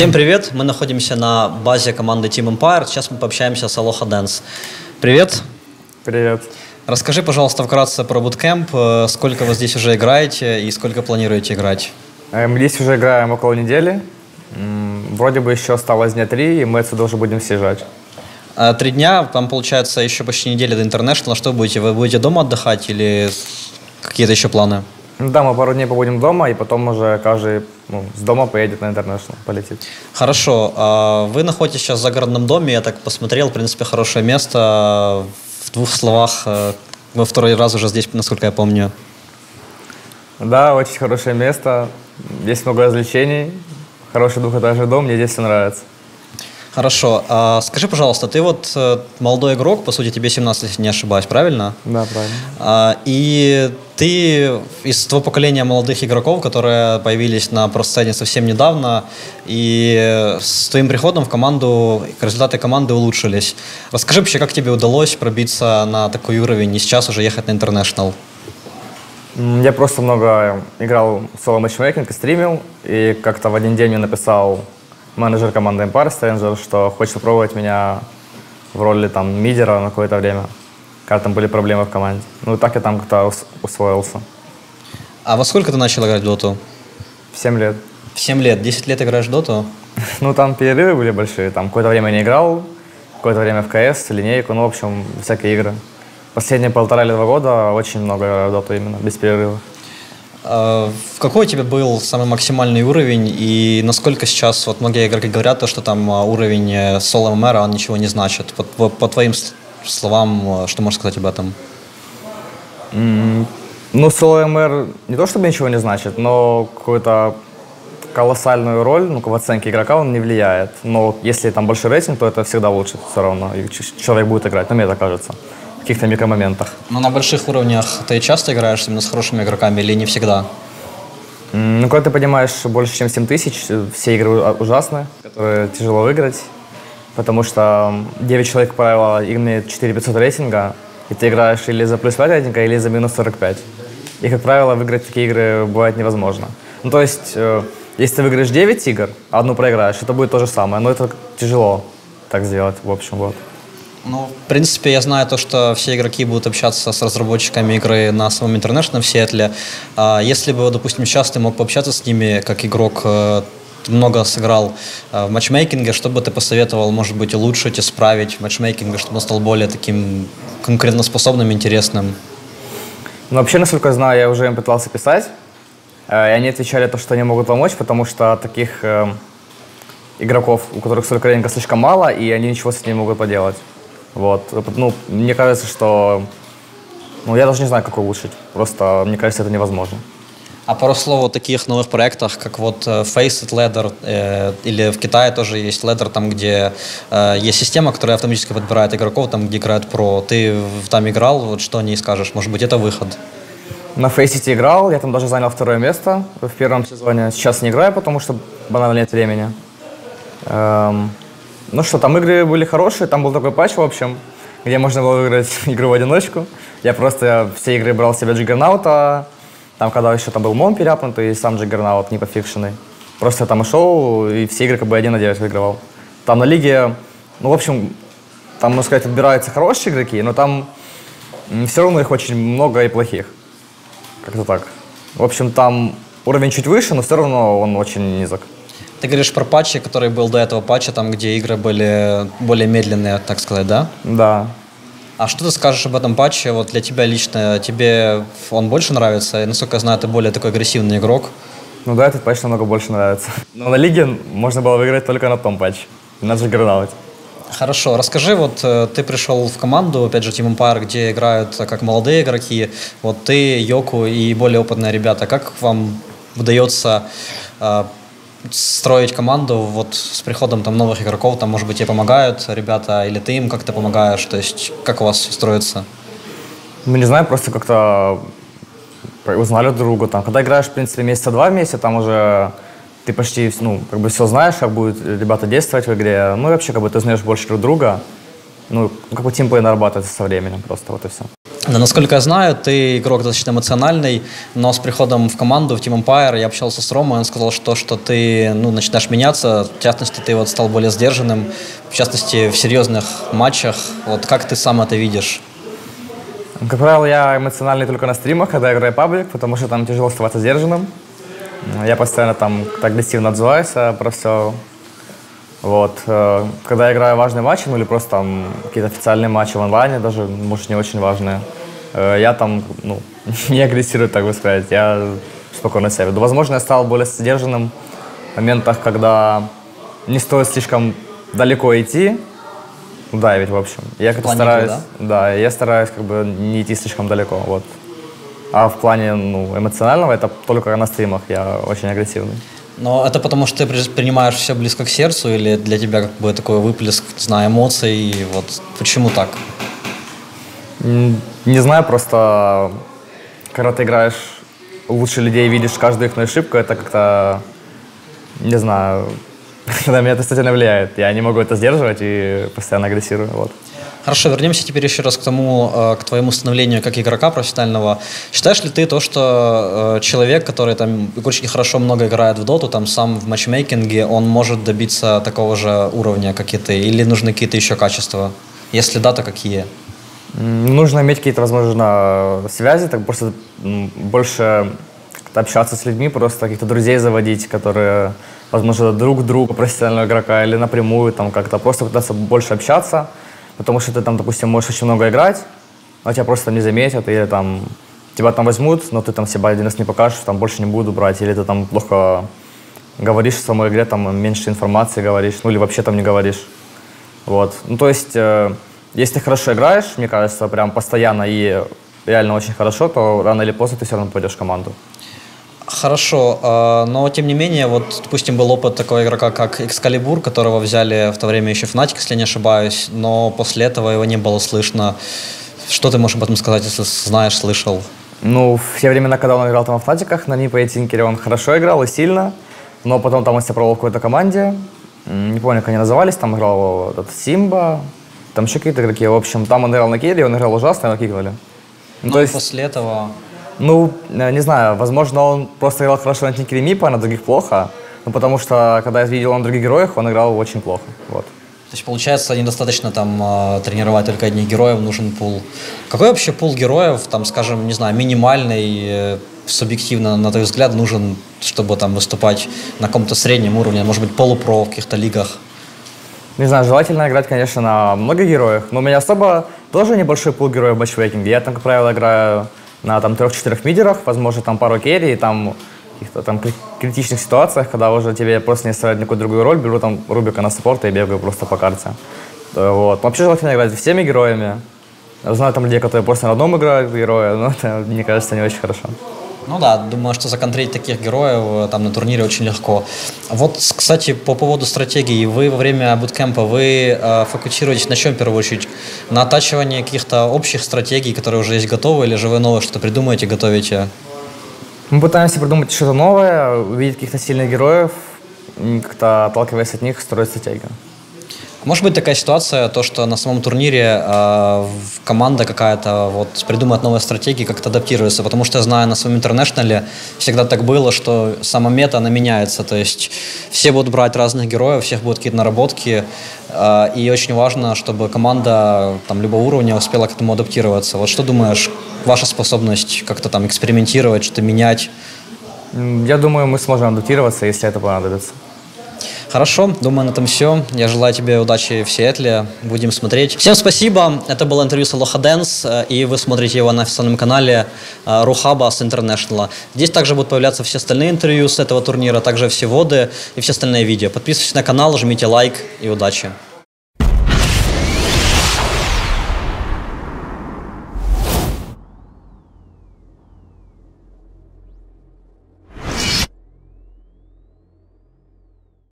Всем привет! Мы находимся на базе команды Team Empire. Сейчас мы пообщаемся с Aloha Dance. Привет! Привет! Расскажи, пожалуйста, вкратце про буткемп. Сколько вы здесь уже играете и сколько планируете играть? Мы здесь уже играем около недели. Вроде бы еще осталось дня 3, и мы отсюда уже будем съезжать. 3 дня, там получается еще почти неделя до International. Что будете? Вы будете дома отдыхать или какие-то еще планы? Да, мы пару дней побудем дома, и потом уже каждый с дома поедет на International, полетит. Хорошо. Вы находитесь сейчас в загородном доме, я так посмотрел, в принципе, хорошее место. В 2 словах, вы второй раз уже здесь, насколько я помню. Да, очень хорошее место, здесь много развлечений, хороший двухэтажный дом, мне здесь все нравится. Хорошо. Скажи, пожалуйста, ты вот молодой игрок, по сути, тебе 17, если не ошибаюсь, правильно? Да, правильно. И ты из того поколения молодых игроков, которые появились на профсцене совсем недавно, и с твоим приходом в команду результаты команды улучшились. Расскажи вообще, как тебе удалось пробиться на такой уровень и сейчас уже ехать на International? Я просто много играл в соло-матчмейкинг и стримил, и как-то в один день мне написал менеджер команды Empire Stranger, что хочет попробовать меня в роли там мидера на какое-то время, когда там были проблемы в команде. Ну и так я там как-то усвоился. А во сколько ты начал играть в доту? В 7 лет. В 7 лет. 10 лет играешь в доту? Ну там перерывы были большие, там какое-то время не играл, какое-то время в КС, линейку, ну в общем, всякие игры. Последние 1,5 или 2 года очень много играю в доту именно, без перерыва. Какой у тебя был самый максимальный уровень и насколько сейчас, вот многие игроки говорят, что там уровень соло ММР, он ничего не значит. По твоим словам, что можешь сказать об этом? Ну, соло ММР не то чтобы ничего не значит, но какую-то колоссальную роль, в оценке игрока он не влияет. Но если там большой рейтинг, то это всегда лучше все равно. И человек будет играть, мне так кажется. В каких-то микромоментах. Но на больших уровнях ты часто играешь именно с хорошими игроками или не всегда? Ну, когда ты понимаешь больше, чем 7000, все игры ужасны, которые тяжело выиграть, потому что 9 человек, как правило, имеют 4500 рейтинга, и ты играешь или за плюс 5 рейтинга, или за минус 45. И, как правило, выиграть такие игры бывает невозможно. Ну, то есть, если ты выиграешь 9 игр, а одну проиграешь, это будет то же самое, но это тяжело так сделать, в общем, вот. Ну, в принципе, я знаю то, что все игроки будут общаться с разработчиками игры на самом International в Сиэтле. Если бы, допустим, сейчас ты мог пообщаться с ними как игрок, ты много сыграл в матчмейкинге, что бы ты посоветовал, может быть, улучшить, исправить матчмейкинг, чтобы он стал более таким конкурентоспособным, интересным? Ну, вообще, насколько я знаю, я уже им пытался писать, и они отвечали то, что они могут помочь, потому что таких игроков, у которых столько рейтинга, слишком мало, и они ничего с этим не могут поделать. Вот. Ну, мне кажется, что... Ну, я даже не знаю, как улучшить. Просто, мне кажется, это невозможно. А пару слов о таких новых проектах, как вот Faceit, Ladder, или в Китае тоже есть Ladder, там, где есть система, которая автоматически подбирает игроков, там, где играют про. Ты там играл, вот что о ней скажешь? Может быть, это выход? На Faceit играл, я там даже занял 2 место в первом сезоне. Сейчас не играю, потому что банально нет времени. Ну что, там игры были хорошие, там был такой патч, в общем, где можно было выиграть игру в одиночку. Я просто все игры брал себе Джиггернаута, там когда еще там был Мон переапнутый, и сам Джиггернаут не пофикшенный. Просто я там и шел, и все игры как бы 1-9 выигрывал. Там на лиге, ну в общем, там, можно сказать, отбираются хорошие игроки, но там все равно их очень много и плохих. Как-то так. В общем, там уровень чуть выше, но все равно он очень низок. Ты говоришь про патчи, который был до этого патча, там, где игры были более медленные, так сказать, да? Да. А что ты скажешь об этом патче? Вот для тебя лично, тебе он больше нравится? И, насколько я знаю, ты более такой агрессивный игрок. Ну да, этот патч намного больше нравится. Но на лиге можно было выиграть только на том патче, на Джиггернауте. Хорошо, расскажи, вот ты пришел в команду, опять же, Team Empire, где играют как молодые игроки, вот ты, Йоку и более опытные ребята. Как вам удается строить команду вот с приходом там новых игроков, там, может быть, тебе помогают ребята, или ты им как-то помогаешь, то есть как у вас строится? Ну, не знаю, просто как-то узнали друг друга. Там, когда играешь, в принципе, месяца 2 вместе, там уже ты почти, ну, как бы все знаешь, как будут ребята действовать в игре. Ну, и вообще, как бы ты знаешь больше друг друга. Ну, как бы тимплей нарабатывается со временем просто, вот и все. Да, насколько я знаю, ты игрок достаточно эмоциональный, но с приходом в команду, в Team Empire, я общался с Ромой, он сказал, что ты начинаешь меняться, в частности, ты вот стал более сдержанным, в частности, в серьезных матчах. Вот как ты сам это видишь? Как правило, я эмоциональный только на стримах, когда играю паблик, потому что там тяжело оставаться сдержанным. Я постоянно там агрессивно отзываюсь про все. Вот. Когда я играю важные матчи, или просто там какие-то официальные матчи в онлайне, даже, может, не очень важные, я там, не агрессирую, так бы сказать, я спокойно себя веду. Возможно, я стал более сдержанным в моментах, когда не стоит слишком далеко идти, дайвить, в общем. Я как-то стараюсь, да, я стараюсь как бы не идти слишком далеко, вот. А в плане, эмоционального, это только на стримах я очень агрессивный. Но это потому, что ты принимаешь все близко к сердцу, или для тебя как бы такой выплеск, не знаю, эмоций, вот почему так? Не знаю, просто когда ты играешь лучше людей, видишь каждую их ошибку, это как-то, не знаю, на меня это достаточно влияет. Я не могу это сдерживать и постоянно агрессирую, вот. Хорошо, вернемся теперь еще раз к твоему становлению как игрока профессионального. Считаешь ли ты то, что человек, который там очень хорошо много играет в доту, там сам в матчмейкинге, он может добиться такого же уровня, как и ты? Или нужны какие-то еще качества? Если да, то какие? Нужно иметь какие-то, возможно, связи, так просто больше общаться с людьми, просто каких-то друзей заводить, которые, возможно, друг друга профессионального игрока или напрямую там как-то просто пытаться больше общаться. Потому что ты там, допустим, можешь очень много играть, но тебя просто не заметят, или там тебя там возьмут, но ты там себя один раз не покажешь, там больше не буду брать, или ты там плохо говоришь в самой игре, там меньше информации говоришь, или вообще там не говоришь. Вот. То есть, если ты хорошо играешь, мне кажется, прям постоянно и реально очень хорошо, то рано или поздно ты все равно попадешь в команду. Хорошо, но тем не менее, вот, допустим, был опыт такого игрока, как Excalibur, которого взяли в то время еще Fnatic, если не ошибаюсь, но после этого его не было слышно. Что ты можешь об этом сказать, если знаешь, слышал? В те времена, когда он играл там в Fnatic'ах, на Нипа и Тинкере он хорошо играл и сильно, но потом там он себя пробовал в какой-то команде, не помню, как они назывались, там играл этот Симба, там еще какие-то игроки, в общем, там он играл на керри, он играл ужасно, его кикнули. То есть после этого... не знаю, возможно, он просто играл хорошо на Тинкере Мипа, а на других плохо, потому что, когда я видел на других героях, он играл очень плохо, вот. То есть, получается, недостаточно там тренировать только одних героев, нужен пул. Какой вообще пул героев, там, скажем, не знаю, минимальный, субъективно, на твой взгляд, нужен, чтобы там выступать на каком-то среднем уровне, может быть, полупро в каких-то лигах? Не знаю, желательно играть, конечно, на многих героях, но у меня особо тоже небольшой пул героев в матчмейкинге. Я там, как правило, играю на 3-4 мидерах, возможно, там пару керри, и там в каких-то там критичных ситуациях, когда уже тебе просто не ставят никакую другую роль, беру там Рубика на саппорта и бегаю просто по карте. Вот. Вообще желательно играть всеми героями. Знаю там людей, которые просто на одном играют героя, но это, мне кажется, не очень хорошо. Ну да, думаю, что законтрить таких героев там на турнире очень легко. Вот, кстати, по поводу стратегии. Вы во время буткемпа, фокусируетесь на чем в первую очередь? На оттачивании каких-то общих стратегий, которые уже есть готовы, или же вы новое что-то придумаете, готовите? Мы пытаемся придумать что-то новое, увидеть каких-то сильных героев, как-то отталкиваясь от них, строить стратегию. Может быть такая ситуация, то, что на самом турнире команда какая-то вот придумает новые стратегии, как-то адаптируется, потому что я знаю, на своем интернешнале всегда так было, что сама мета, она меняется, то есть все будут брать разных героев, у всех будут какие-то наработки, и очень важно, чтобы команда там любого уровня успела к этому адаптироваться. Вот что думаешь, ваша способность как-то там экспериментировать, что-то менять? Я думаю, мы сможем адаптироваться, если это понадобится. Хорошо, думаю, на этом все. Я желаю тебе удачи в Сиэтле. Будем смотреть. Всем спасибо. Это было интервью с Aloha Dance, и вы смотрите его на официальном канале Рухаба с International. Здесь также будут появляться все остальные интервью с этого турнира, также все воды и все остальные видео. Подписывайтесь на канал, жмите лайк и удачи.